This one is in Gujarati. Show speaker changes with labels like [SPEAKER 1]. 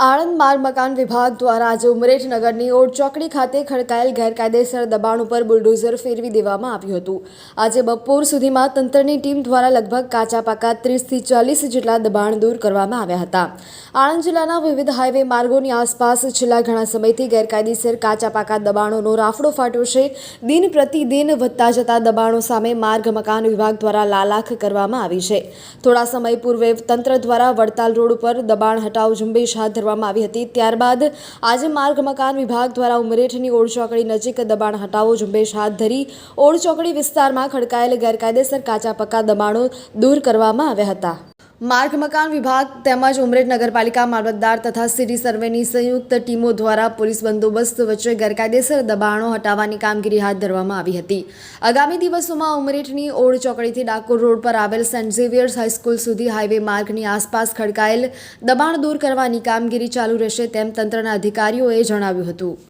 [SPEAKER 1] આણંદ માર્ગ મકાન વિભાગ દ્વારા આજે ઉમરેઠ નગરની ઓડ ચોકડી ખાતે ખડકાયેલ ગેરકાયદેસર દબાણ ઉપર બુલડોઝર ફેરવી દેવામાં આવ્યું હતું। આજે બપોર સુધીમાં તંત્રની ટીમ દ્વારા લગભગ કાચા પાકા 30 થી 40 જેટલા દબાણ દૂર કરવામાં આવ્યા હતા। આણંદ જિલ્લાના વિવિધ હાઈવે માર્ગોની આસપાસ છેલ્લા ઘણા સમયથી ગેરકાયદેસર કાચા પાકા દબાણોનો રાફડો ફાટ્યો છે। દિન પ્રતિદિન વધતા જતા દબાણો સામે માર્ગ મકાન વિભાગ દ્વારા લાલાખ કરવામાં આવી છે। થોડા સમય પૂર્વે તંત્ર દ્વારા વડતાલ રોડ ઉપર દબાણ હટાવ ઝુંબેશ હાથ ધરવામાં આવી હતી। ત્યારબાદ આજે માર્ગ મકાન વિભાગ દ્વારા ઉમરેઠની ઓડ ચોકડી નજીક દબાણ હટાવો ઝુંબેશ હાથ ધરી ઓડ ચોકડી વિસ્તારમાં ખડકાયેલ ગેરકાયદેસર કાચા પાકા દબાણો દૂર કરવામાં આવ્યા હતા। માર્ગ મકાન વિભાગ તેમજ ઉમરેઠ નગરપાલિકા મામલતદાર તથા સિટી સર્વેની સંયુક્ત ટીમો દ્વારા પોલીસ બંદોબસ્ત વચ્ચે ગેરકાયદેસર દબાણો હટાવવાની કામગીરી હાથ ધરવામાં આવી હતી। આગામી દિવસોમાં ઉમરેઠની ઓડ ચોકડીથી ડાકોર રોડ પર આવેલ સેન્ટ ઝેવિયર્સ હાઈસ્કૂલ સુધી હાઈવે માર્ગની આસપાસ ખડકાયેલ દબાણ દૂર કરવાની કામગીરી ચાલુ રહેશે તેમ તંત્રના અધિકારીઓએ જણાવ્યું હતું।